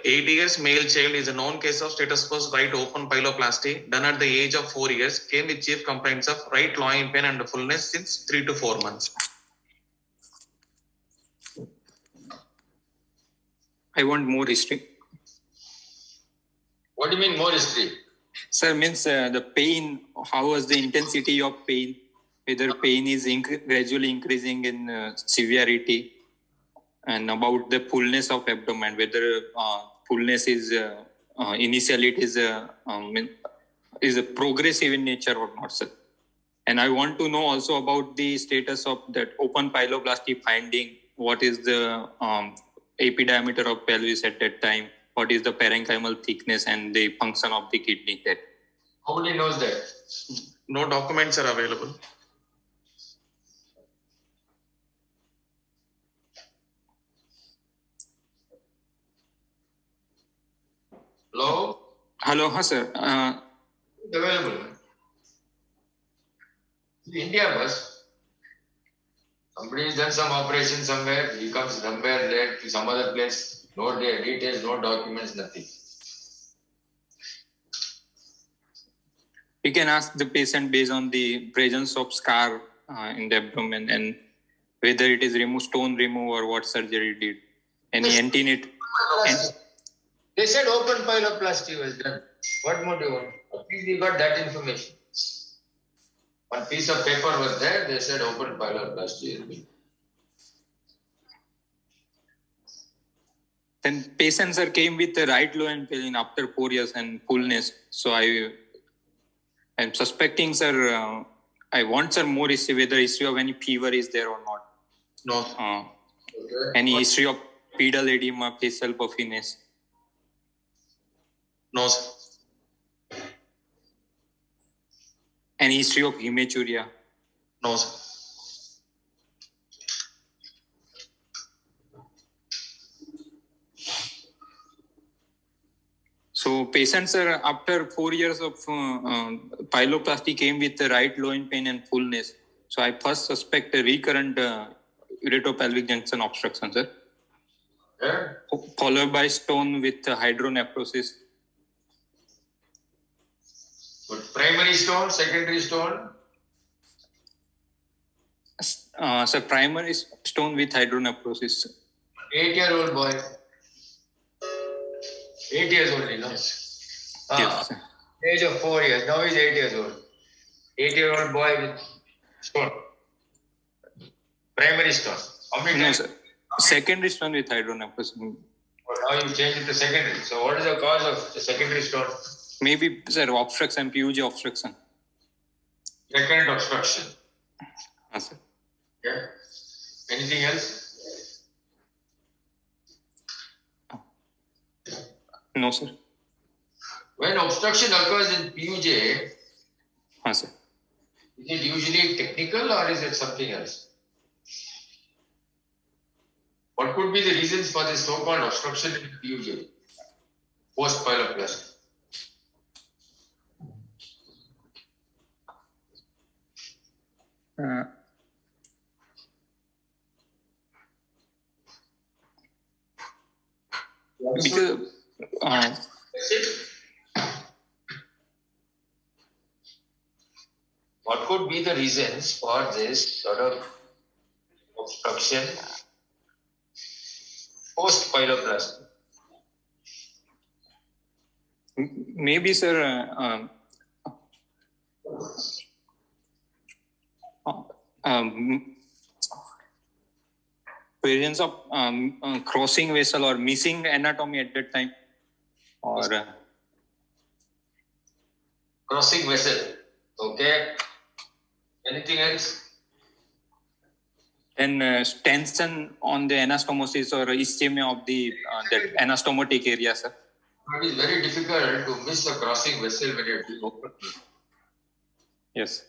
8 years male child is a known case of status quo right open pyeloplasty done at the age of 4 years, came with chief complaints of right loin pain and fullness since 3 to 4 months. I want more history. What do you mean more history? Sir, means the pain, how was the intensity of pain? Whether pain is gradually increasing in severity, and about the fullness of abdomen, whether fullness is initially it is a progressive in nature or not, sir. And I want to know also about the status of that open pyeloplasty finding. What is the epidiameter of pelvis at that time? What is the parenchymal thickness and the function of the kidney? That nobody knows that. No documents are available. Hello? Hello, sir. Available. India bus. Somebody has done some operation somewhere, he comes somewhere there to some other place, no details, no documents, nothing. You can ask the patient based on the presence of scar in the abdomen and whether it is stone remove or what surgery did. Any antenatal. They said open pyeloplasty was done. What more do you want? At least we got that information. One piece of paper was there, they said open pyeloplasty is being. Then patients came with the right loin pain after 4 years and fullness. So I am suspecting, sir, I want, sir, more history, whether history of any fever is there or not. No. Any history of pedal edema, facial puffiness. No, sir. Any history of hematuria? No, sir. So patients, sir, after 4 years of pyeloplasty came with the right loin pain and fullness. So I first suspect a recurrent uretropelvic junction obstruction, sir. Yeah. Followed by stone with hydronephrosis. But primary stone, secondary stone? So primary stone with hydronephrosis. 8-year-old boy. 8 years old, you know. Yes, sir. Age of 4 years. Now he's 8 years old. 8-year-old boy with stone. Primary stone. How many No, times? sir. Secondary stone with hydronephrosis. Well, now you change it to secondary. So what is the cause of the secondary stone? Maybe, sir, obstruction, PUJ obstruction. Recurrent obstruction. Sir. Yeah. Anything else? No, sir. When obstruction occurs in PUJ, Sir. is it usually technical or is it something else? What could be the reasons for this so-called obstruction in PUJ? Post-pyeloplasty. Because That's it. What could be the reasons for this sort of obstruction post-pyeloplasty? maybe, sir, presence of crossing vessel or missing anatomy at that time, or Crossing vessel. Okay. Anything else? then tension on the anastomosis or ischemia of the that anastomotic area, sir. It is very difficult to miss a crossing vessel when you're doing open. Yes.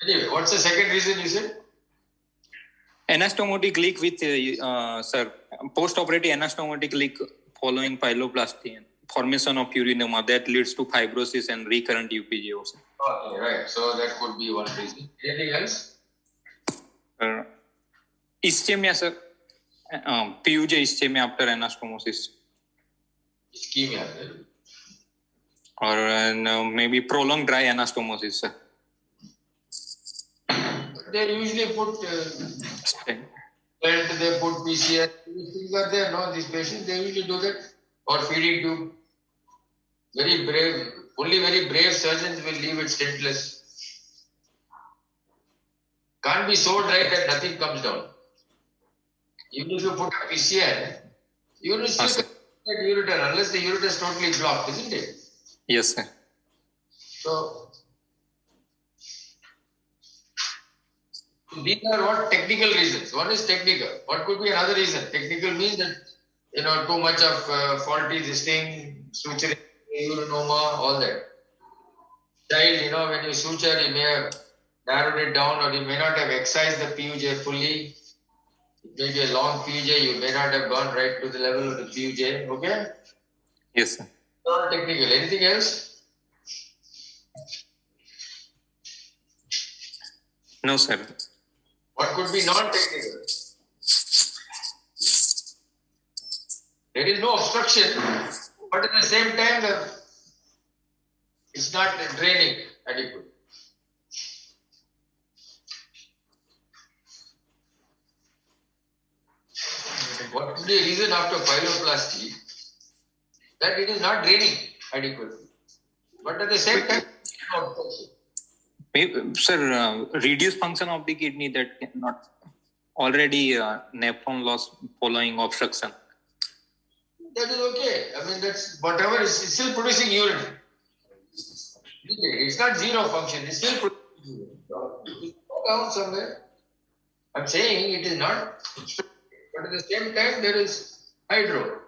Anyway, what's the second reason you said? Anastomotic leak with, sir, post-operative anastomotic leak following pyeloplasty and formation of urinoma that leads to fibrosis and recurrent UPG also. Okay, right. So that could be one reason. Anything else? Ischemia, sir. PUJ ischemia after anastomosis. Ischemia. or no, maybe prolonged dry anastomosis, sir. They usually put Stent. they put PCR. These things are there, no? These patients, they usually do that. Or feeding tube. Very brave. Only very brave surgeons will leave it stentless. Can't be so dry that nothing comes down. Even if you put a PCR, you will still get ureter unless the ureter is totally blocked, isn't it? Yes, sir. So these are what technical reasons. One is technical. What could be another reason? Technical means that too much of faulty this thing, suturing, urinoma, all that. Child, when you suture, you may have narrowed it down, or you may not have excised the PUJ fully. It may be a long PUJ, you may not have gone right to the level of the PUJ. Okay? Yes, sir. Not technical. Anything else? No, sir. What could be non-technical? There is no obstruction, but at the same time, it's not draining adequately. What could be a reason after pyeloplasty that it is not draining adequately, but at the same time, no obstruction. Maybe, sir, reduced function of the kidney that cannot already nephron loss following obstruction. That is okay. I mean, that's whatever is still producing urine. It's not zero function. It's still producing urine. It's down somewhere. I'm saying it is not, but at the same time there is hydro.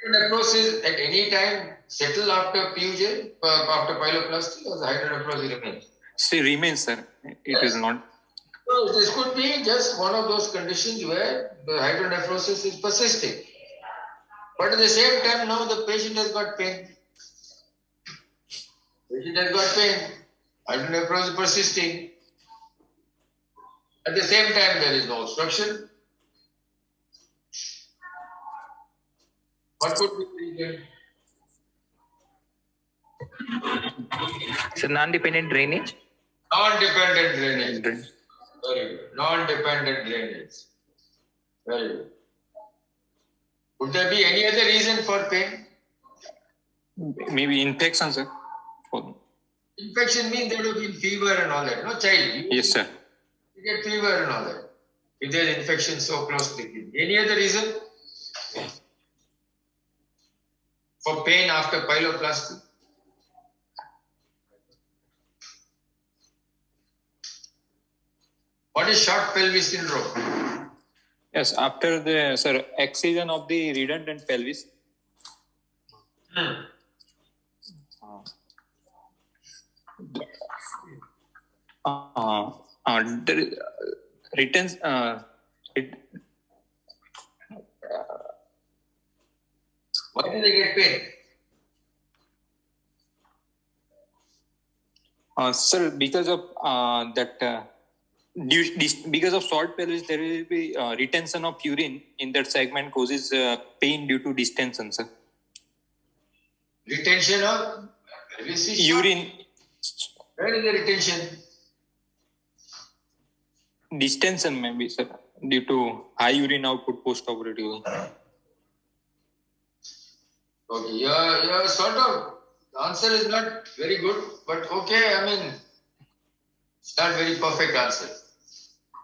Hydronephrosis at any time settle after PUJ, after pyeloplasty, or the hydronephrosis remains? Still remains, sir. It is not. So this could be just one of those conditions where the hydronephrosis is persisting. But at the same time, now the patient has got pain. Patient has got pain. Hydronephrosis persisting. At the same time, there is no obstruction. What could be the reason? So non-dependent drainage. Non-dependent drainage. Very good. Non-dependent drainage. Very good. Would there be any other reason for pain? Maybe infection, sir. Infection means there will be fever and all that. No, child. Yes, sir. You get fever and all that. If there is infection so close to the kidney. Any other reason for pain after pyeloplasty? What is short pelvis syndrome? Yes, after the, sir, excision of the redundant pelvis. There returns. Why do they get pain? Sir, because of because of short pelvis, there will be retention of urine in that segment causes pain due to distension, sir. Retention of pelvis is short. Urine Where is the retention? distension, maybe, sir, due to high urine output post-operative. Okay, your sort of answer is not very good, but okay, I mean, it's not very perfect answer.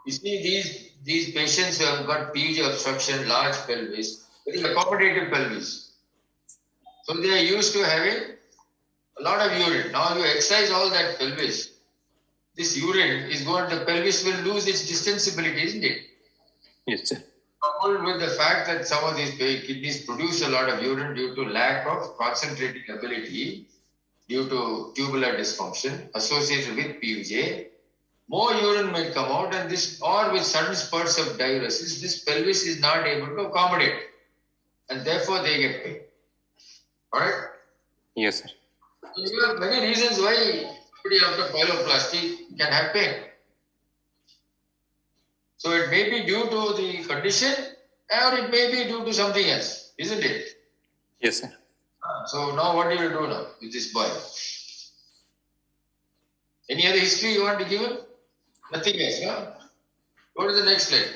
You see, these patients who have got PUJ obstruction, large pelvis, very accommodative pelvis. So they are used to having a lot of urine. Now you excise all that pelvis. This urine is going, the pelvis will lose its distensibility, isn't it? Yes, sir. Coupled with the fact that some of these kidneys produce a lot of urine due to lack of concentrating ability, due to tubular dysfunction associated with PUJ, more urine may come out, and this, or with sudden spurts of diuresis, this pelvis is not able to accommodate, and therefore they get pain. Alright? Yes, sir. So you have many reasons why somebody after pyeloplasty can have pain. So it may be due to the condition or it may be due to something else, isn't it? Yes, sir. So now what do you do now with this boy? Any other history you want to give him? Nothing else, no? Go to the next slide.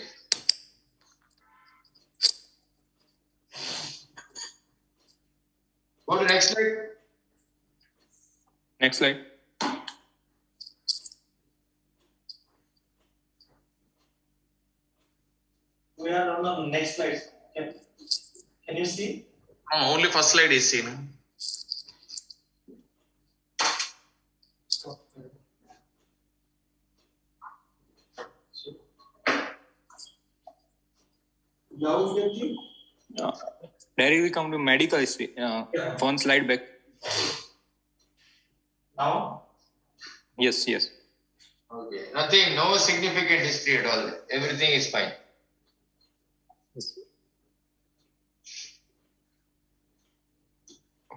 Go to the next slide. Next slide. We are on the next slide. Can you see? No, only first slide is seen. Directly come to medical history. One slide back. Now, Yes, yes. Okay. Nothing, no significant history at all. Everything is fine.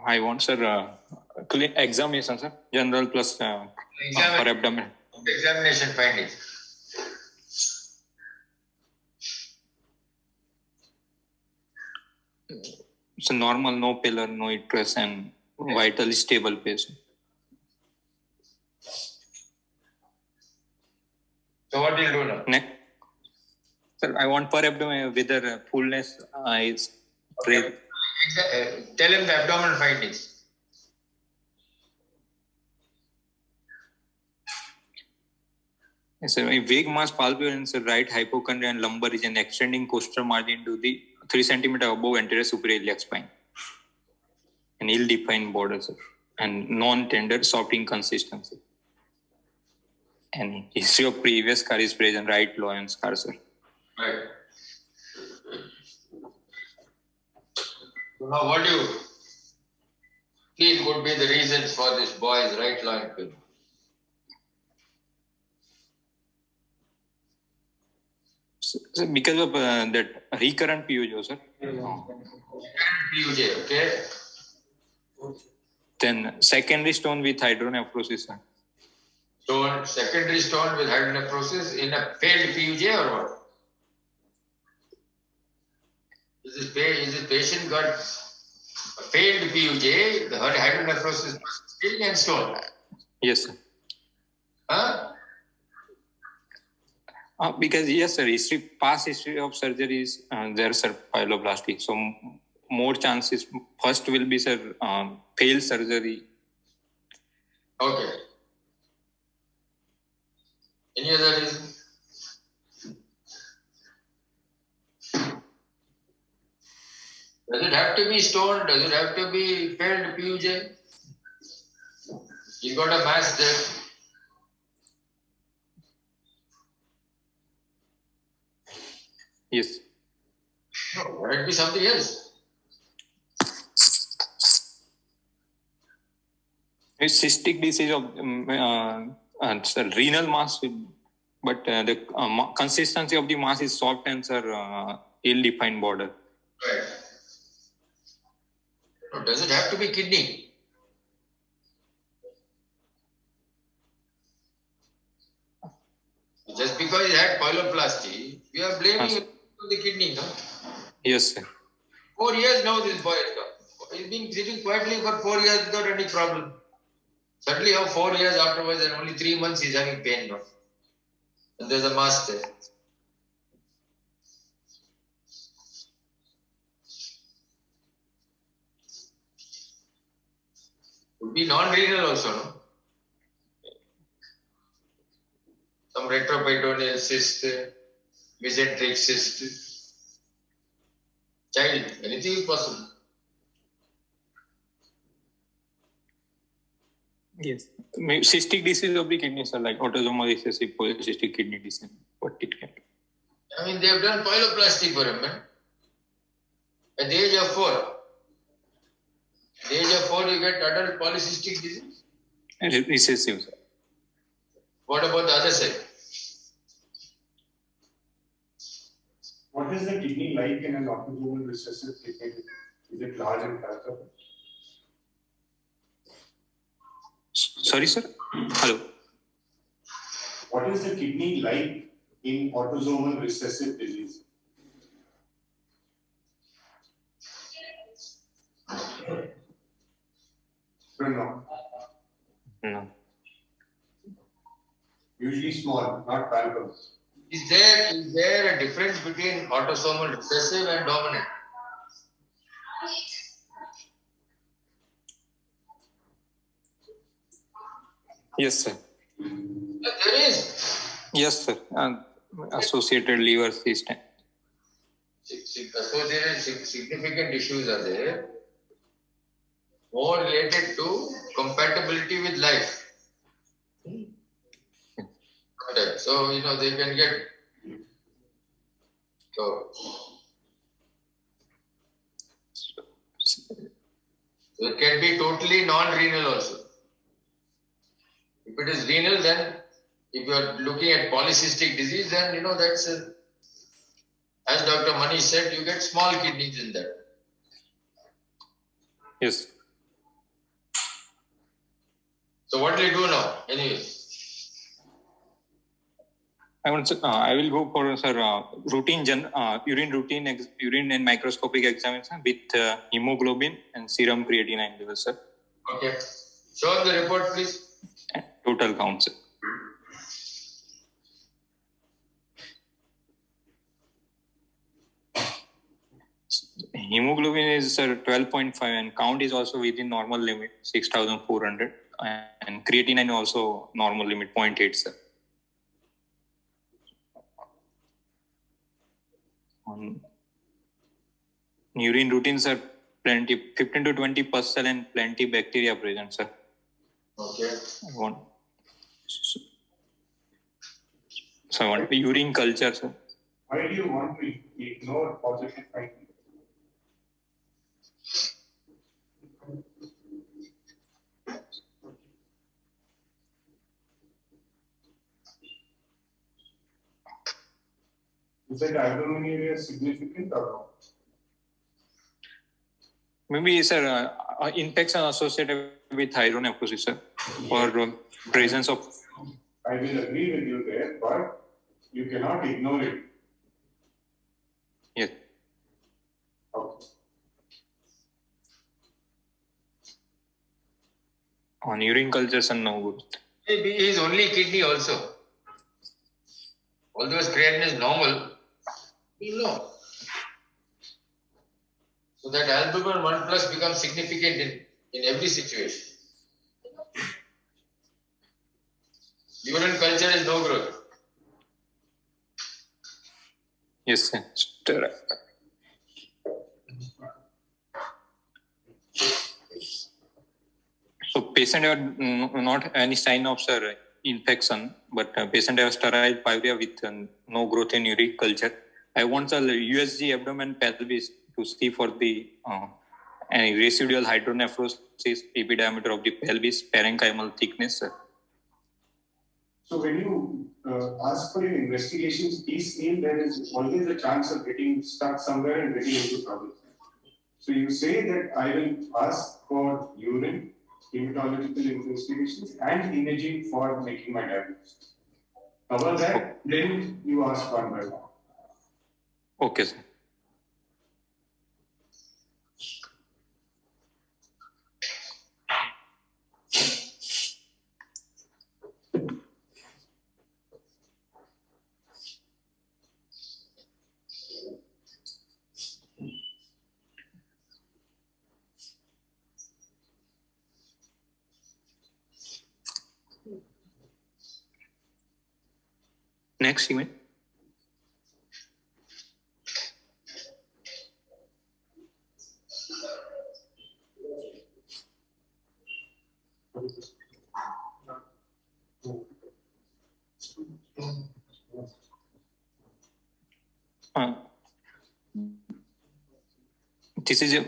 I want, sir, examination, sir. General plus Examine- per abdomen. Examination findings. So normal, no pillar, no uterus, and vitally stable patient. So what do you do now? Next. Sir, I want per abdomen whether fullness is Okay. Tell him the abdominal findings. Yes, sir. A vague mass palpable in right hypochondria and lumbar region extending costal margin to the 3 centimeter above anterior superior iliac spine. An ill-defined border, sir. And non-tender soft inconsistency. And history of previous scar is present, right loin scar, sir. Right. So now what do you feel could be the reasons for this boy's right loin pain? So because of that recurrent PUJ, sir. PUJ, okay? Then secondary stone with hydronephrosis, sir. Stone, secondary stone with hydronephrosis in a failed PUJ or what? Is this patient got a failed PUJ, the hydronephrosis still and stone? Yes, sir. Huh? Because yes, sir, past history of surgery is there, sir, pyeloplasty. So more chances. First will be, sir, failed surgery. Okay. Any other reason? Does it have to be stone? Does it have to be failed PUJ? You got a mass there. Yes. No, might be something else. It's cystic disease of sir, renal mass, but the consistency of the mass is soft and, sir, ill-defined border. Right. No, does it have to be kidney? Just because it had pyeloplasty, we are blaming it on the kidney, no? Yes, sir. 4 years now this boy has got. He's been sitting quietly for 4 years without any problem. Suddenly how 4 years afterwards and only 3 months he's having pain now. And there's a mass there. Could be non-renal also, no? Some retroperitoneal cyst, mesenteric cyst, child, anything is possible. Yes. Cystic disease of the kidney, sir, like autosomal recessive polycystic kidney disease. What it can do. I mean, they have done pyeloplasty for him, man. At the age of 4. At the age of 4, you get adult polycystic disease. Recessive, sir. What about the other side? What is the kidney like in an autosomal recessive kidney? Is it large and faster? Sorry, sir. Hello. What is the kidney like in autosomal recessive disease? No. No. Usually small, not palpable. Is there a difference between autosomal recessive and dominant? Yes, sir. There is. Yes, sir. Associated liver system. Associated significant issues are there, more related to compatibility with life. Correct. So, they can get. So it can be totally non-renal also. If it is renal, then if you are looking at polycystic disease, then that's as Dr. Manish said, you get small kidneys in that. Yes. So what will you do now? Anyway. I will go for routine urine and microscopic examination with hemoglobin and serum creatinine level, sir. Okay. Show the report, please. Total count, sir. Hemoglobin is 12.5 and count is also within normal limit 6,400 and creatinine also normal limit 0.8, sir. On urine routines are plenty, 15 to 20 pus cell and plenty bacteria present, sir. Okay. So I want urine culture, sir. Why do you want to ignore positive findings? Is that albuminuria significant or not? Maybe, sir, infection associated with hydronephrosis, sir, or presence of. I will agree with you there, but you cannot ignore it. Yes. Okay. On urine cultures and no good. Maybe his only kidney also. Although his creatinine is normal, we'll know. So that albumin 1 plus becomes significant in every situation. Urine culture is no growth. Yes, sir. So patient have not any sign of, sir, infection, but patient have sterile pyuria with no growth in urine culture. I want the USG abdomen pelvis to see for the any residual hydronephrosis, epidiameter of the pelvis, parenchymal thickness, sir. So when you ask for your investigations, please feel there is always a chance of getting stuck somewhere and getting into trouble. So you say that I will ask for urine, hematological investigations and imaging for making my diagnosis. Cover that, then you ask one by one. Okay, sir. Next event. This is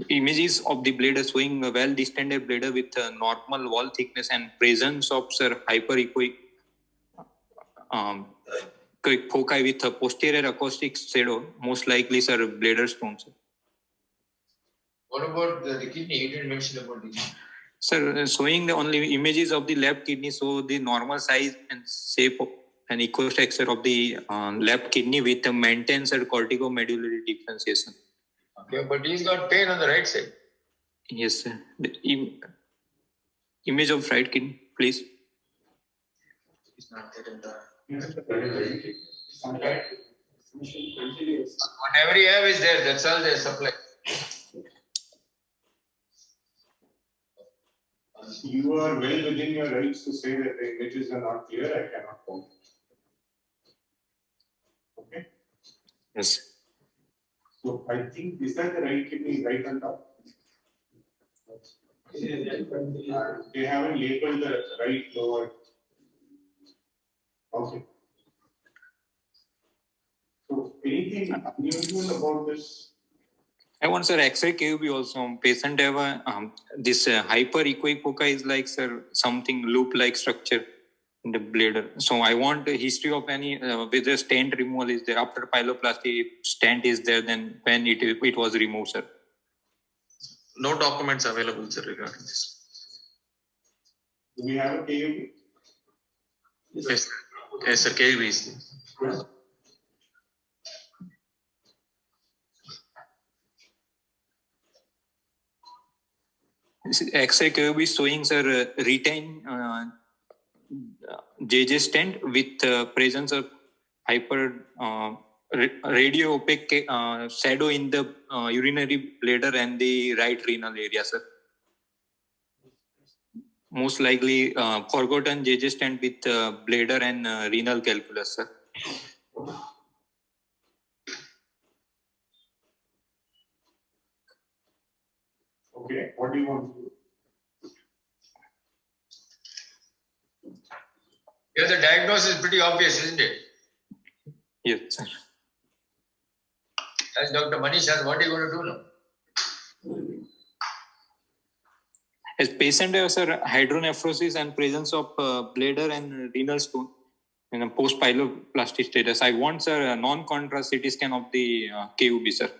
images of the bladder showing a well distended bladder with normal wall thickness and presence of, sir, hyperechoic foci with a posterior acoustic shadow, most likely, sir, bladder stones. What about the kidney? You didn't mention about the kidney. Sir, showing the only images of the left kidney, so the normal size and shape an echo structure of the left kidney with a maintenance and corticomedullary differentiation. Okay, but he's got pain on the right side. Yes, sir. The image of right kidney, please. Whatever you have is there, that's all they supply. You are well within your rights to say that the images are not clear. I cannot comment. Okay. Yes. So I think, is that the right kidney right on top? They haven't labeled the right lower. Okay. So anything unusual about this? I want, sir, X-ray KUB also. Patient have this hyper-equipoca is like, sir, something loop-like structure in the bladder. So I want a history of any whether stent removal is there after pyeloplasty. If stent is there, then when it was removed, sir. No documents available, sir, regarding this. Do we have a KUB? Yes, yes, sir. KUB is there. X-ray KUB is showing, sir, retain JJ stent with presence of hyper radio opaque shadow in the urinary bladder and the right renal area, sir. Most likely forgotten JJ stent with bladder and renal calculus, sir. Okay, what do you want to do? Yeah, the diagnosis is pretty obvious, isn't it? Yes, sir. As Dr. Manish said, what are you going to do now? As patient has, sir, hydronephrosis and presence of bladder and renal stone in a post-pyeloplasty status. I want, sir, a non-contrast CT scan of the KUB, sir.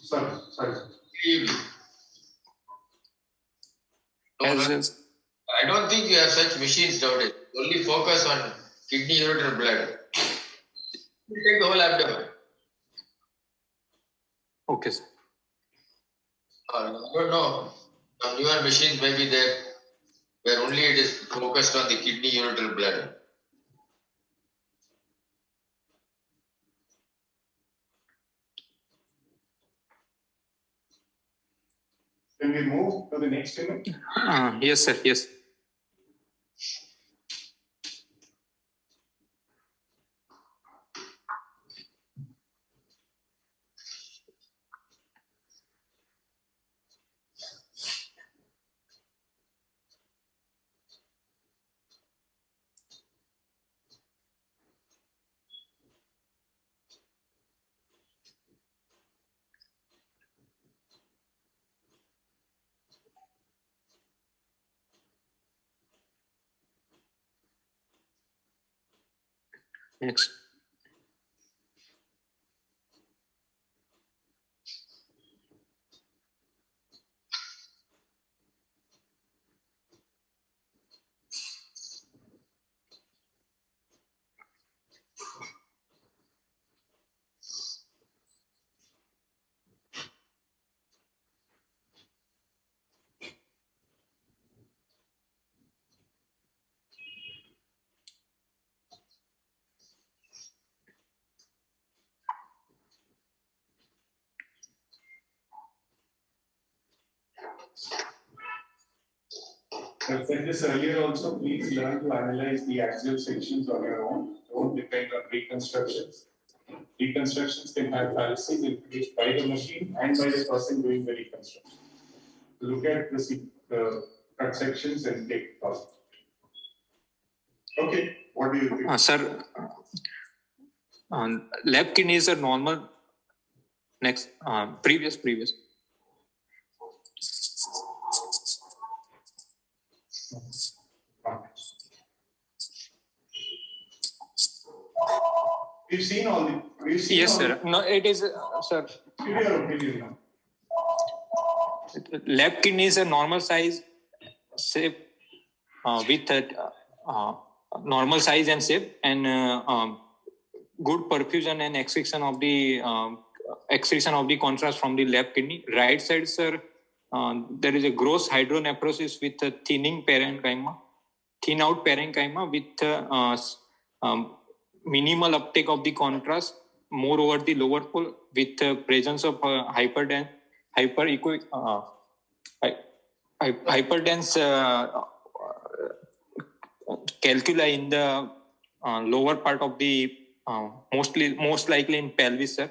Sorry. I don't think you have such machines nowadays. Only focus on kidney, ureter, bladder. You take the whole abdomen. Okay, sir. I don't know. Some newer machines may be there where only it is focused on the kidney, ureter, bladder. Can we move to the next image? Yes, sir. Yes. Next. I've said this earlier also, please learn to analyze the axial sections on your own. Don't depend on reconstructions. Reconstructions can have fallacies introduced by the machine and by the person doing the reconstruction. Look at the cut sections and take it off. Okay, what do you think? Sir, left kidney is a normal. Next, previous. We've seen all the. Yes, sir. No, it is, sir. Give your opinion now. Left kidney is a normal size, shape, with normal size and shape, and good perfusion and excretion of the contrast from the left kidney. Right side, sir, there is a gross hydronephrosis with a thinning parenchyma, thin out parenchyma with minimal uptake of the contrast, more over the lower pole, with presence of hyperdense calculi in the lower part of the most likely in pelvis, sir.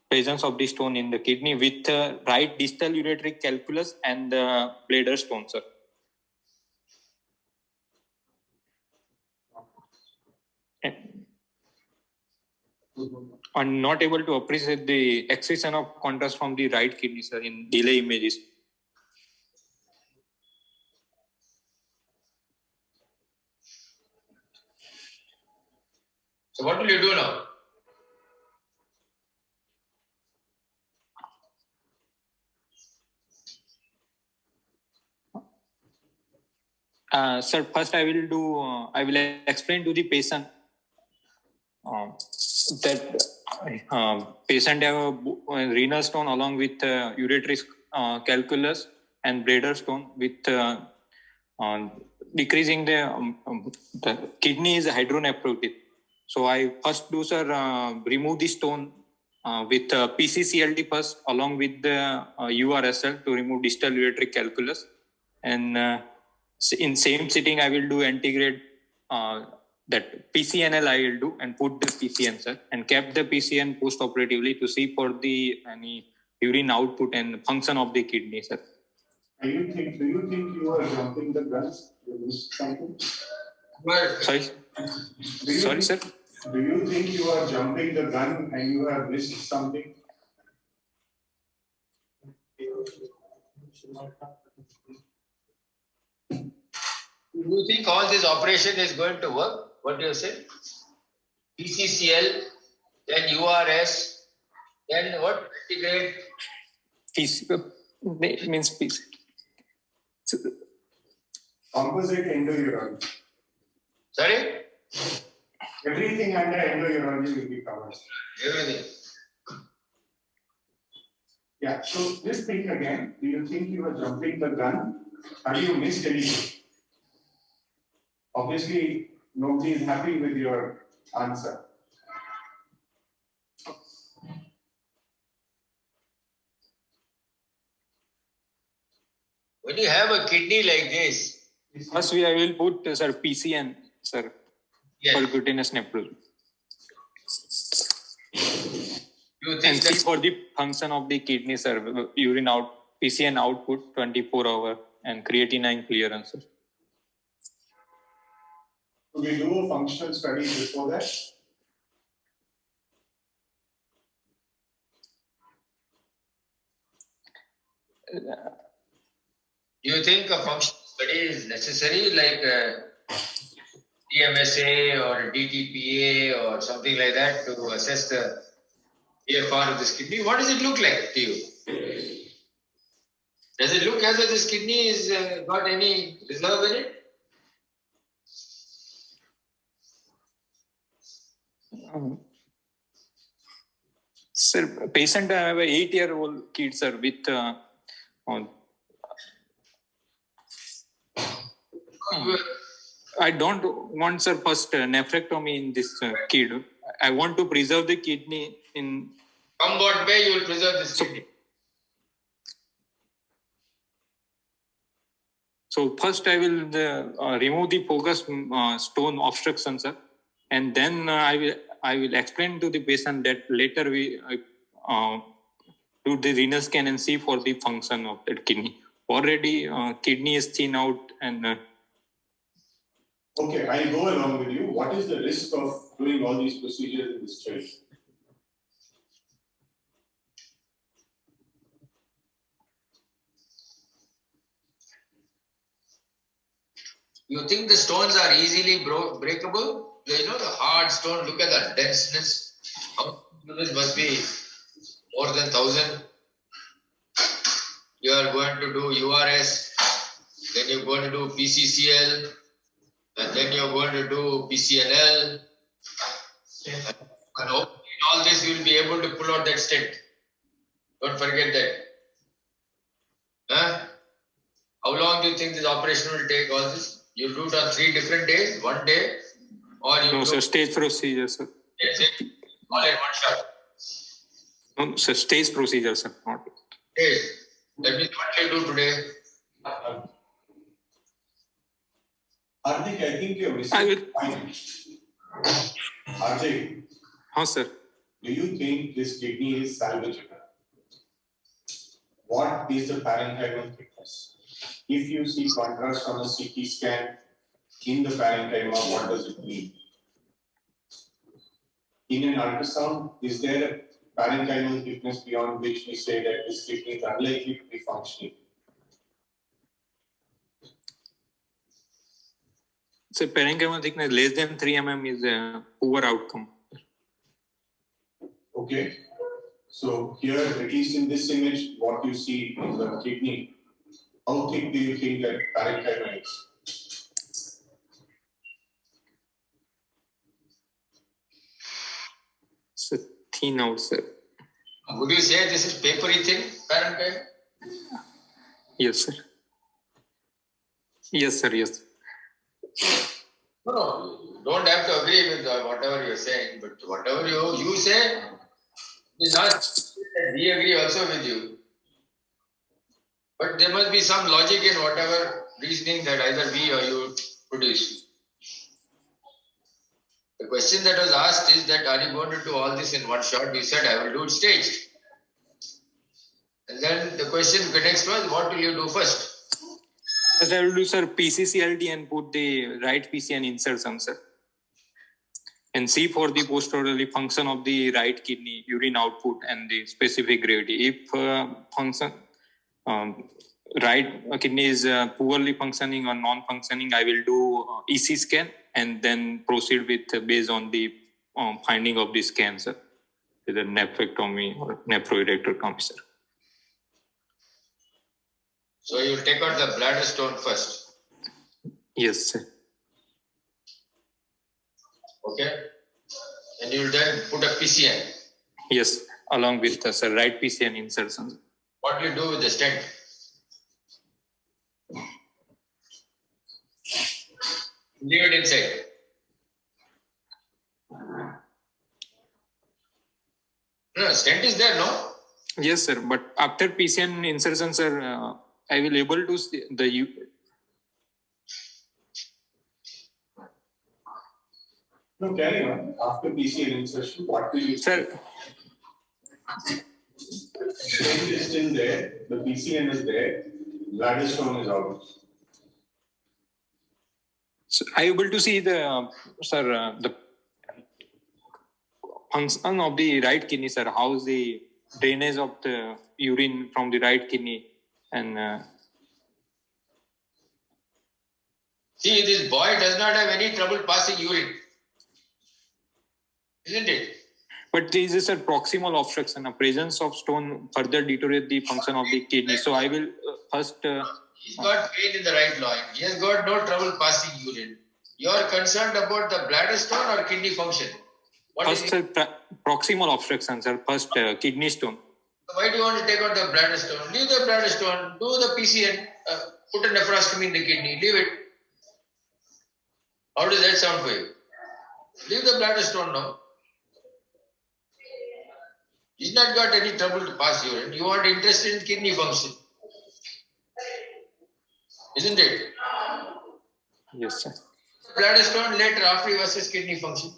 Presence of the stone in the kidney with right distal ureteric calculus and the bladder stone, sir. I'm not able to appreciate the excretion of contrast from the right kidney, sir, in delay images. So what will you do now? Sir, first I will explain to the patient that patient have a renal stone along with ureteric calculus and bladder stone with decreasing the kidney is hydronephrotic. So I first do, sir, remove the stone with PCCLD first along with the URSL to remove distal ureteric calculus, and in same sitting I will do antegrade that PCNL I will do and put the PCN, sir, and kept the PCN post-operatively to see for the any urine output and function of the kidney, sir. Do you think you are jumping the gun? You missed something? Well, Sorry, sir. Do you think you are jumping the gun and you have missed something? do you think all this operation is going to work? What do you say? PCCL, then URS, then what? Antegrade? PC means PC. Composite endourology. Sorry? Everything under endourology will be covered. Everything. Yeah, so just think again. Do you think you are jumping the gun? Have you missed anything? Obviously, nobody is happy with your answer. When you have a kidney like this, First, I will put, sir, PCN, sir, yes, percutaneous nephrosis. you And think see that for the function of the kidney, sir, urine out, PCN output 24-hour and creatinine clearance, sir. Do we do a functional study before that? do you think a functional study is necessary, like DMSA or DTPA or something like that to assess the AFR of this kidney? What does it look like to you? Does it look as if this kidney is got any reserve in it? Sir, patient, I have a 8-year-old kid, sir, with I don't want, sir, first nephrectomy in this kid. I want to preserve the kidney in. Come what may, you will preserve this kidney. So first I will remove the focus stone obstruction, sir, and then I will explain to the patient that later we do the renal scan and see for the function of that kidney. Already kidney is thin out and. Okay, I'll go along with you. What is the risk of doing all these procedures in this child? You think the stones are easily breakable? You know, the hard stone, look at the denseness. It must be more than 1,000. You are going to do URS. then you're going to do PCCL, and then you're going to do PCNL. And hopefully in all this you will be able to pull out that stent. Don't forget that. Huh? How long do you think this operation will take, all this? You do it on 3 different days, 1 day, or you No, do sir, stage procedure, sir. all in 1 shot. No, sir, stage procedure, sir. Not. Okay. That means what you do today? Hardik, I think you have I received will. fine. Hardik, Huh, sir. do you think this kidney is salvageable? What is the parenchymal thickness? If you see contrast on a CT scan in the parenchyma, what does it mean? In an ultrasound, is there a parenchymal thickness beyond which we say that this kidney is unlikely to be functioning? So parenchymal thickness less than 3 mm is a poor outcome. Okay. So here, at least in this image, what you see is a kidney. How thick do you think that parenchyma is? So thin out, sir. Would you say this is papery thin parenchyma? Yes, sir. Yes, sir. Yes. No, you don't have to agree with whatever you're saying, but whatever you say is not that we agree also with you. But there must be some logic in whatever reasoning that either we or you produce. The question that was asked is that are you going to do all this in 1 shot? You said I will do it staged. And then the question connects was what will you do first? As I will do, sir, PCCLT and put the right PCN insertion, sir. And see for the posteriorly function of the right kidney urine output and the specific gravity. If function right kidney is poorly functioning or non-functioning, I will do EC scan and then proceed with based on the finding of the scan, sir, either nephrectomy or nephrorectomy, sir. So you will take out the bladder stone first. Yes, sir. Okay? And you will then put a PCN. Yes, along with the sir, right PCN insertion. What will you do with the stent? Leave it inside. No, stent is there, no? Yes, sir. But after PCN insertion, sir, I will able to see the No, carry on. After PCN insertion, what will you sir. Stent is still there, the PCN is there, bladder stone is out. So I able to see the sir the function of the right kidney, sir. How is the drainage of the urine from the right kidney and See, this boy does not have any trouble passing urine. Isn't it? but there is a proximal obstruction. A presence of stone further deteriorate the function of the kidney. So I will first. He's got pain in the right loin. He has got no trouble passing urine. You are concerned about the bladder stone or kidney function? What is First, it? proximal obstruction, sir. First, kidney stone. Why do you want to take out the bladder stone? Leave the bladder stone. Do the PCN. Put a nephrostomy in the kidney. Leave it. How does that sound for you? Leave the bladder stone now. He's not got any trouble to pass urine. You are interested in kidney function. Isn't it? Yes, sir. Bladder stone later after he versus kidney function.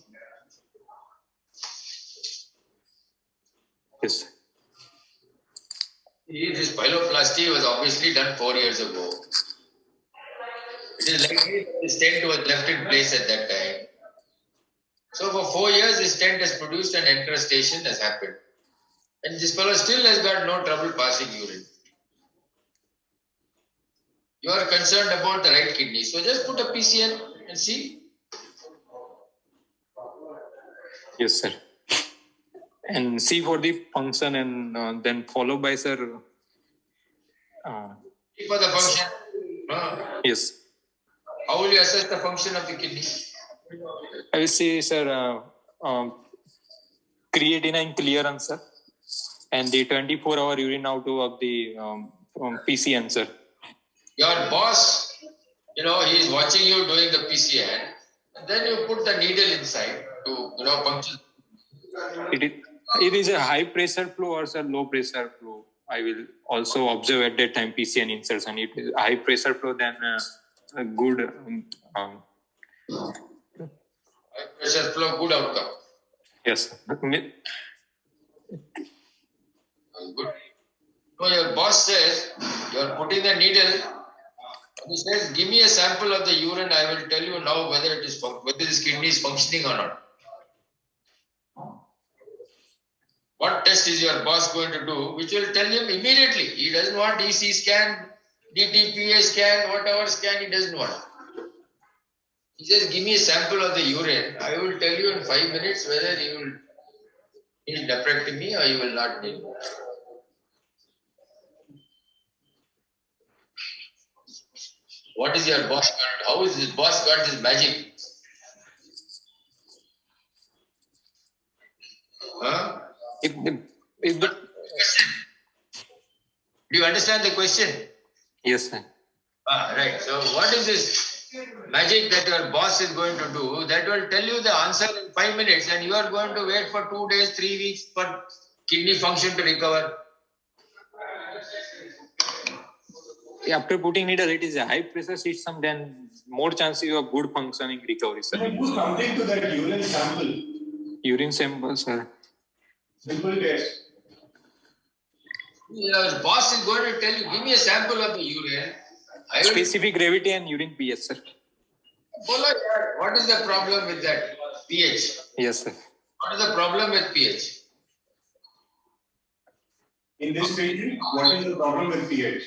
Yes, sir. This pyeloplasty was obviously done 4 years ago. It is likely that the stent was left in place at that time. So for 4 years, the stent has produced an encrustation has happened. And this fellow still has got no trouble passing urine. You are concerned about the right kidney. So just put a PCN and see. Yes, sir. And see for the function and then followed by, sir. For the function. Yes. How will you assess the function of the kidney? I will say, sir, creatinine clearance, sir, and the 24-hour urine out of the PCN, sir. Your boss, he is watching you doing the PCN, and then you put the needle inside to, puncture. It is a high pressure flow or a low pressure flow. I will also observe at that time PCN insertion. It is high pressure flow, then a good High pressure flow, good outcome. yes. Good. So your boss says, you are putting the needle, and he says, give me a sample of the urine, I will tell you now whether this kidney is functioning or not. What test is your boss going to do, which will tell him immediately? He doesn't want EC scan, DTPA scan, whatever scan he doesn't want. He says, give me a sample of the urine. I will tell you in 5 minutes whether you will need nephrectomy or you will not need. What is your boss got? How is this boss got this magic? Huh? If the Do you understand the question? yes, sir. Right. So what is this magic that your boss is going to do that will tell you the answer in 5 minutes, and you are going to wait for 2 days, 3 weeks for kidney function to recover? After putting needle, it is a high pressure system, then more chances of good functioning recovery, sir. Can you do something to that urine sample? Urine sample, sir. Simple test. Your boss is going to tell you, give me a sample of the urine. I will Specific gravity and urine pH, sir. follow that. What is the problem with that pH? Yes, sir. What is the problem with pH? In this patient, what is the problem with pH?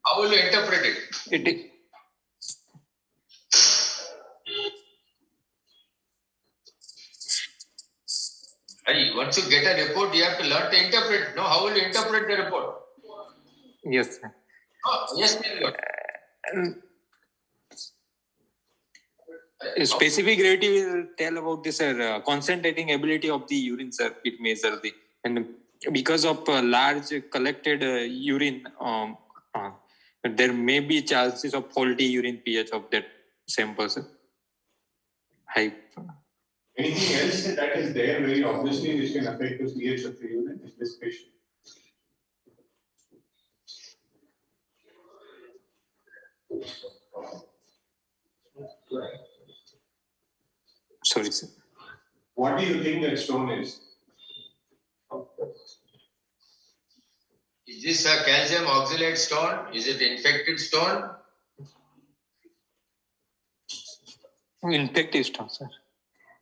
How will you interpret it? It Once you get a report, you have to learn to interpret. No, how will you interpret the report? yes, sir. Oh, yes, please. Specific gravity will tell about this, sir. Concentrating ability of the urine, sir. It measures the and because of large collected urine, there may be chances of faulty urine pH of that sample, sir. High. Anything else that is there very obviously which can affect the pH of the urine in this patient? Sorry, sir. What do you think that stone is? Is this a calcium oxalate stone? Is it infected stone? Infective stone, sir.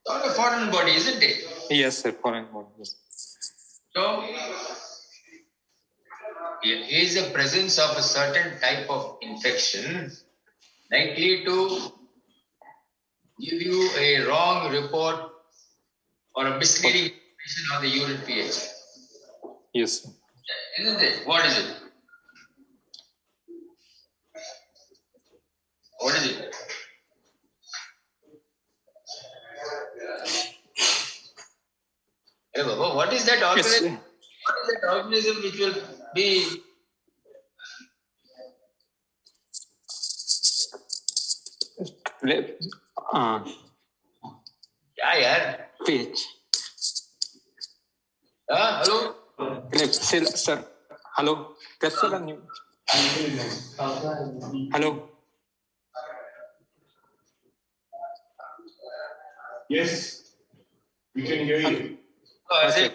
Not a foreign body, isn't it? Yes, sir. Foreign body. Yes. So, here is the presence of a certain type of infection likely to give you a wrong report or a misleading information on the urine pH. Yes, sir. Isn't it? What is it? What is it? Hey, Baba, what is that organism? Yes, What is that organism which will be? Yeah, yeah. pH. Hello? Sir. Hello. Hello. Yes, we can hear you. Is it?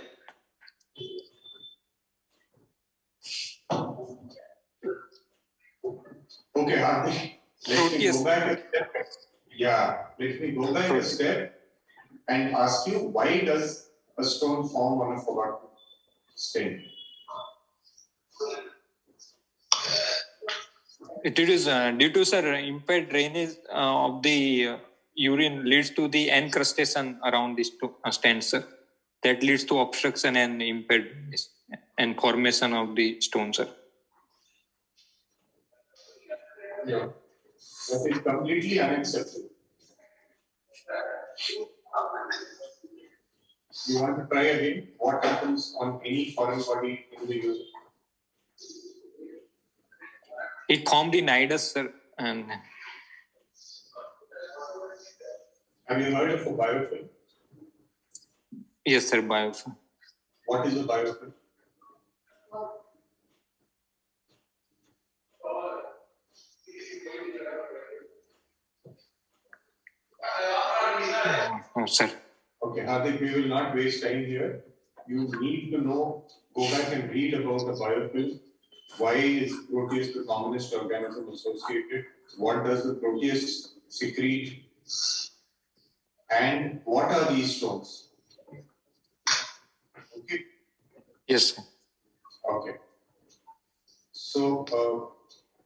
Okay, Hardik, let me go back a step. Yeah, let me go back a step and ask you, why does a stone form on a forgotten stain? It is due to, sir, impaired drainage of the urine leads to the encrustation around the stent, sir. That leads to obstruction and impaired drainage and formation of the stone, sir. Yeah. That is completely unacceptable. You want to try again? What happens on any foreign body in the user? It formed the nidus, sir, and Have you heard of a biofilm? yes, sir, biofilm. What is a biofilm? Oh, sir. Okay, Hardik, we will not waste time here. You need to know, go back and read about the biofilm. Why is Proteus the commonest organism associated? What does the Proteus secrete? And what are these stones? Okay. Yes, sir. Okay. So,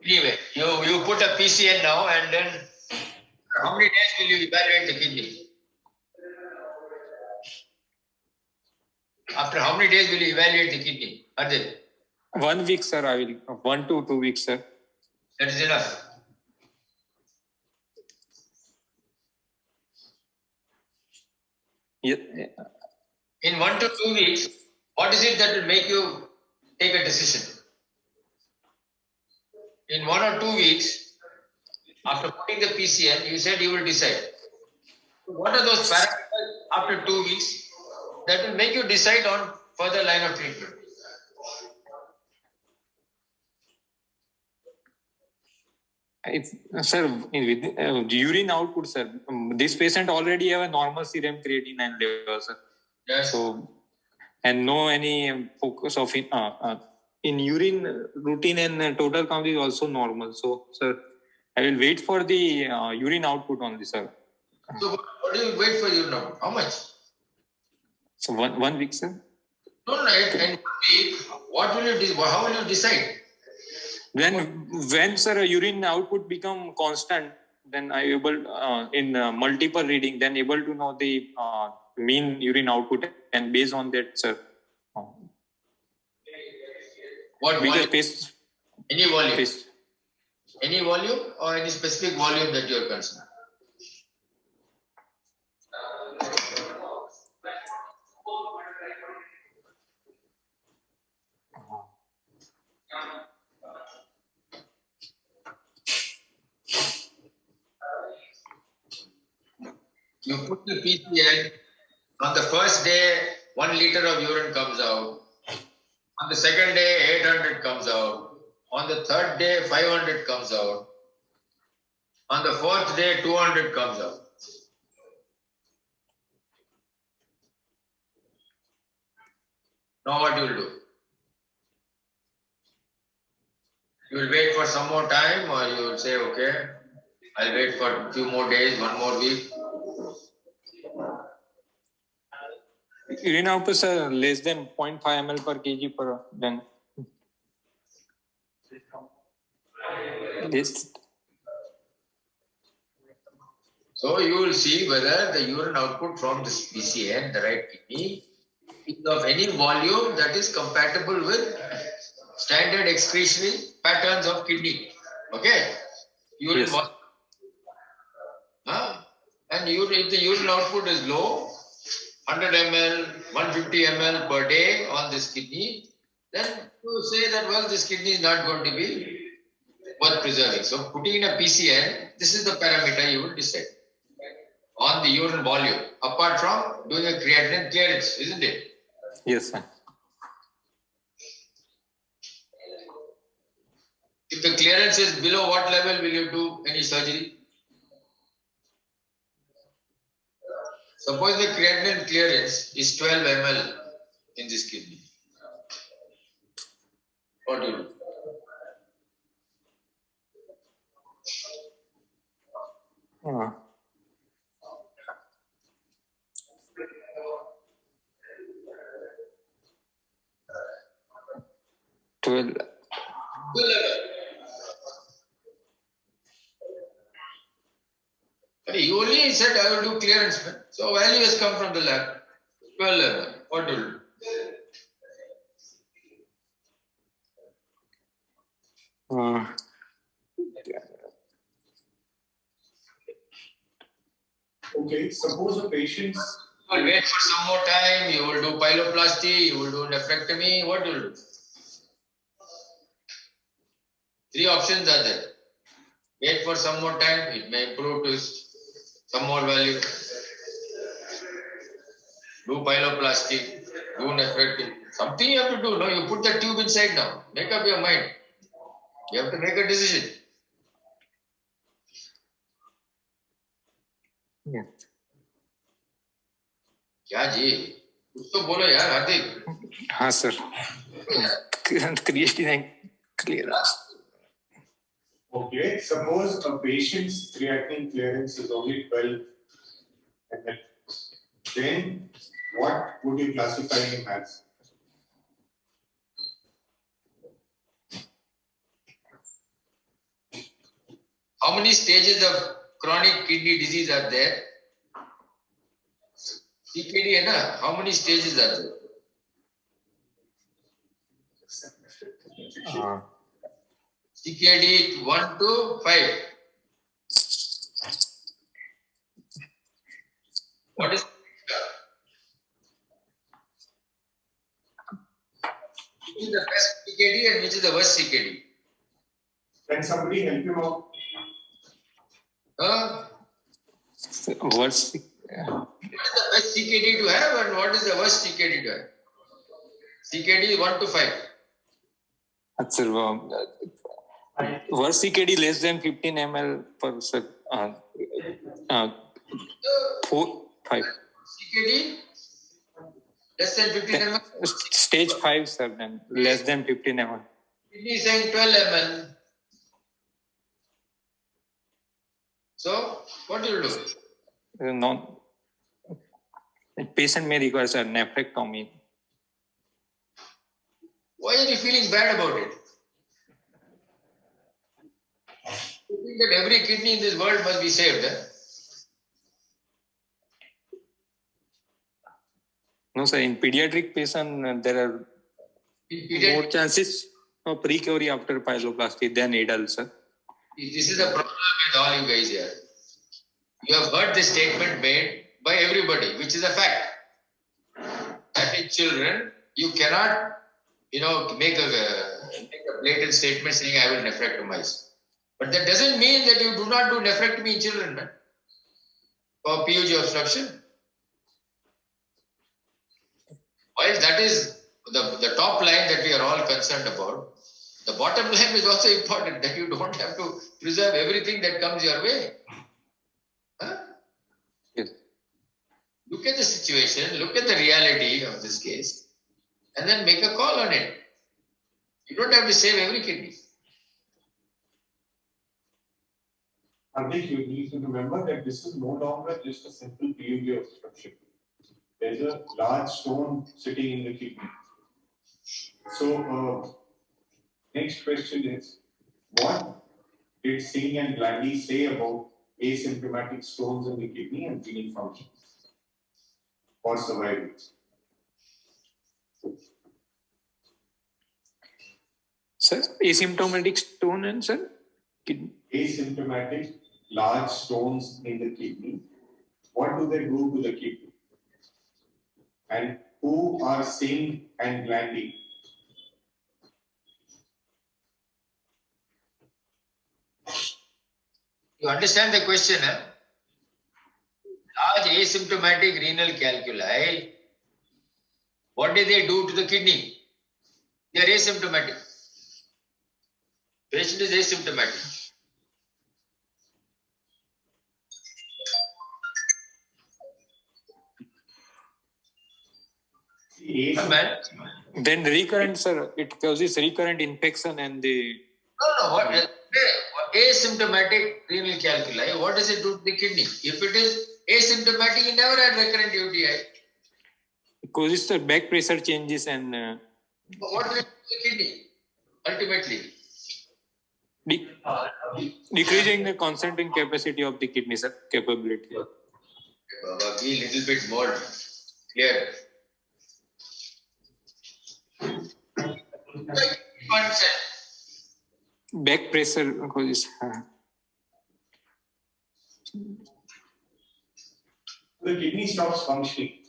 Anyway, you put a PCN now, and then how many days will you evaluate the kidney? After how many days will you evaluate the kidney? Ardit, 1 week, sir. I will 1 to 2 weeks, sir. that is enough. Yeah. In 1 to 2 weeks, what is it that will make you take a decision? In 1 or 2 weeks, after putting the PCN, you said you will decide. What are those parameters after 2 weeks that will make you decide on further line of treatment? It's, sir, with urine output, sir. This patient already have a normal serum creatinine level, sir. Yes. So, and no any focus of in urine routine and total count is also normal. So, sir, I will wait for the urine output only, sir. So what do you wait for your number? How much? So 1 week, sir. No, and what will you how will you decide? When sir urine output become constant, then I able in multiple reading, then able to know the mean urine output, and based on that, sir. What volume? Paste, Any volume? paste. Any volume or any specific volume that you are concerned? You put the PCN, on the first day, 1 liter of urine comes out. On the second day, 800 comes out. On the third day, 500 comes out. On the fourth day, 200 comes out. Now what you will do? You will wait for some more time, or you will say, okay, I'll wait for a few more days, 1 more week. Urine output, sir, less than 0.5 ml per kg per then. This. So you will see whether the urine output from this PCN, the right kidney, is of any volume that is compatible with standard excretionary patterns of kidney. Okay? Urine Yes. volume. And if the urine output is low, 100 ml, 150 ml per day on this kidney, then you say that, well, this kidney is not going to be worth preserving. So putting in a PCN, this is the parameter you will decide on the urine volume, apart from doing a creatinine clearance, isn't it? Yes, sir. If the clearance is below what level, will you do any surgery? Suppose the creatinine clearance is 12 ml in this kidney. What do you do? Twelve. 12 level. You only said I will do clearance. Man. So value has come from the lab. 12 level. What do you do? Okay, suppose a patient's You will wait for some more time, you will do pyeloplasty, you will do nephrectomy, what will you do? Three options are there. Wait for some more time, it may improve to some more value. Do pyeloplasty, do nephrectomy. Something you have to do, no? You put the tube inside now. Make up your mind. You have to make a decision. Yeah. क्या जी? कुछ तो बोलो यार हार्दिक. हाँ sir. Creatinine clearance. Okay, suppose a patient's creatinine clearance is only 12 ml. Then what would you classify him as? How many stages of chronic kidney disease are there? CKD है ना? How many stages are there? CKD 1 to 5. What is which is the best CKD and which is the worst CKD? Can somebody help him out? Worst. What is the best CKD to have and what is the worst CKD to have? CKD 1 to 5. Sir, worst CKD less than 15 ml per sir. 5. CKD less than 15 ml. Stage 5, sir. Then less than 15 ml. Kidney is saying 12 ml. So, what do you do? Non. Patient may require a nephrectomy. Why are you feeling bad about it? You think that every kidney in this world must be saved. Eh? No, sir. In pediatric patient, there are more chances of recovery after pyeloplasty than adults, sir. This is the problem with all you guys here. You have heard this statement made by everybody, which is a fact. That in children, you cannot, make a blatant statement saying, I will nephrectomize. But that doesn't mean that you do not do nephrectomy in children, man. For PUG obstruction. While that is the top line that we are all concerned about, the bottom line is also important, that you don't have to preserve everything that comes your way. Huh? Yes. Look at the situation, look at the reality of this case, and then make a call on it. You don't have to save every kidney. I think you need to remember that this is no longer just a simple PUG obstruction. There's a large stone sitting in the kidney. So, next question is, what did Singh and Glandy say about asymptomatic stones in the kidney and kidney function or survival? Sir, asymptomatic stone and sir? Asymptomatic large stones in the kidney. What do they do to the kidney? And who are Singh and Glandy? You understand the question, huh? Large asymptomatic renal calculi, what do they do to the kidney? They are asymptomatic. Patient is asymptomatic. Then recurrent, sir, it causes recurrent infection and the... No. What asymptomatic renal calculi, what does it do to the kidney? If it is asymptomatic, you never had recurrent UTI. It causes the back pressure changes and... What will it do to the kidney? Ultimately. Decreasing the concentrating capacity of the kidney, sir, capability. Be a little bit more clear. Back pressure causes. The kidney stops functioning.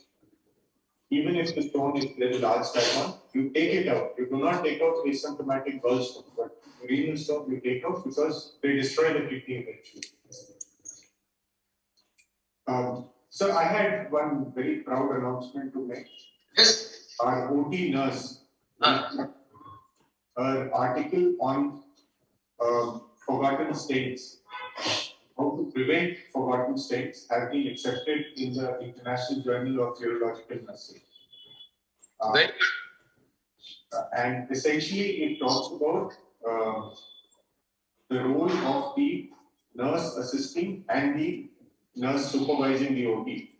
Even if the stone is very large type 1, you take it out. You do not take out asymptomatic gallstone, but renal stone you take out because they destroy the kidney eventually. So I had one very proud announcement to make. Yes. Our OT nurse, her article on forgotten stains, how to prevent forgotten stains, have been accepted in the International Journal of Urological Nursing. Very And essentially, it talks about the role of the nurse assisting and the nurse supervising the OT,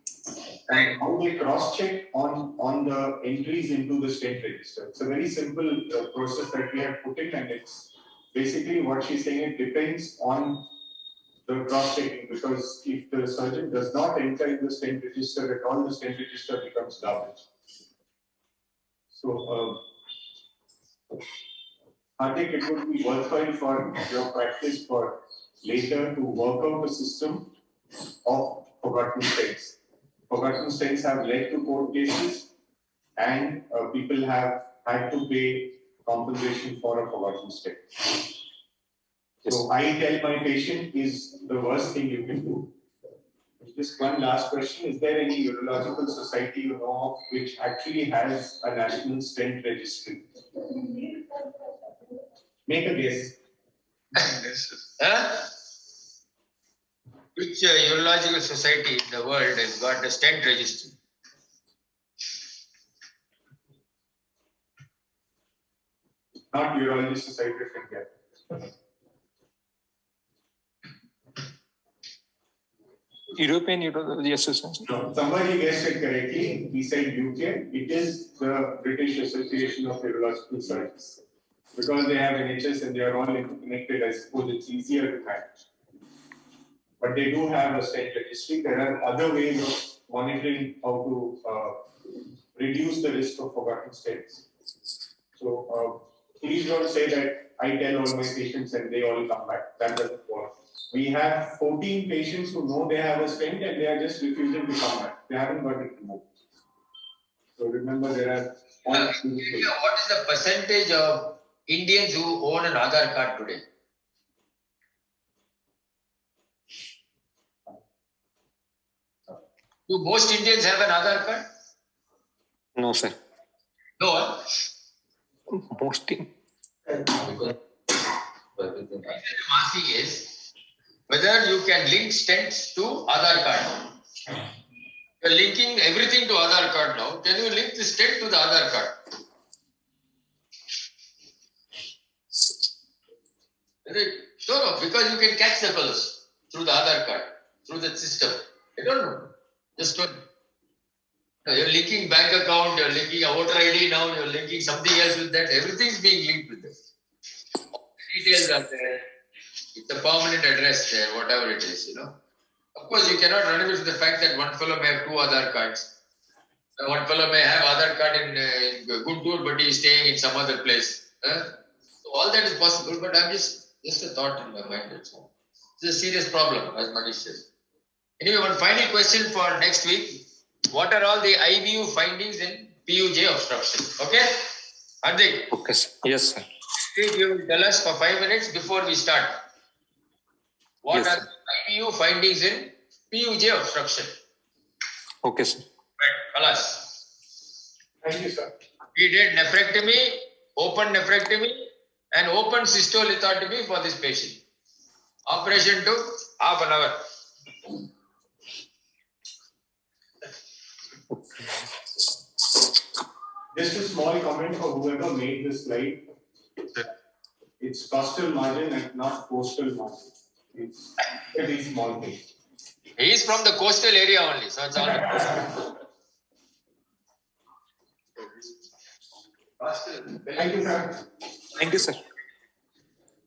and how they cross-check on the entries into the stent register. It's a very simple process that we have put in, and it's basically what she's saying. It depends on the cross-checking, because if the surgeon does not enter in the stent register at all, the stent register becomes garbage. So, I think it would be worthwhile for your practice for later to work out a system of forgotten stents. Forgotten stents have led to court cases, and people have had to pay compensation for a forgotten stent. So I tell my patient is the worst thing you can do. Just one last question. Is there any urological society you know of which actually has a national stent registry? Make a guess. Huh? Which urological society in the world has got a stent registry? Not Urology Society of India. European Urology Association. No, somebody guessed it correctly. He said UK. It is the British Association of Urological Surgeons. Because they have NHS and they are all interconnected, I suppose it's easier to manage. But they do have a stent registry. There are other ways of monitoring how to reduce the risk of forgotten stents. So please don't say that I tell all my patients and they all come back. That doesn't work. We have 14 patients who know they have a stent and they are just refusing to come back. They haven't got it removed. So remember, there are. What is the percentage of Indians who own an Aadhaar card today? Do most Indians have an Aadhaar card? No, sir. No one. Mostly. What I'm asking is whether you can link stents to Aadhaar card. You're linking everything to Aadhaar card now. Can you link the stent to the Aadhaar card? No, because you can catch the fellows through the Aadhaar card, through the system. I don't know. Just don't. You're linking bank account, you're linking a voter ID now, you're linking something else with that. Everything's being linked with this. All the details are there. It's a permanent address there, whatever it is, Of course, you cannot run away with the fact that one fellow may have two Aadhaar cards. One fellow may have Aadhaar card in Guntur, but he is staying in some other place. So all that is possible, but I'm just a thought in my mind. It's a serious problem, as Manish says. Anyway, one final question for next week. What are all the IBU findings in PUJ obstruction? Okay? Hardik? Okay, sir. Yes, sir. You will tell us for 5 minutes before we start. What Yes, are sir. the IBU findings in PUJ obstruction? Okay, sir. Right, Kalas. Thank you, sir. We did nephrectomy, open nephrectomy, and open cystolithotomy for this patient. Operation took half an hour. Just a small comment for whoever made this slide. It's costal margin and not coastal margin. It's a very small thing. He is from the coastal area only, so it's all. Thank you, sir. Thank you, sir.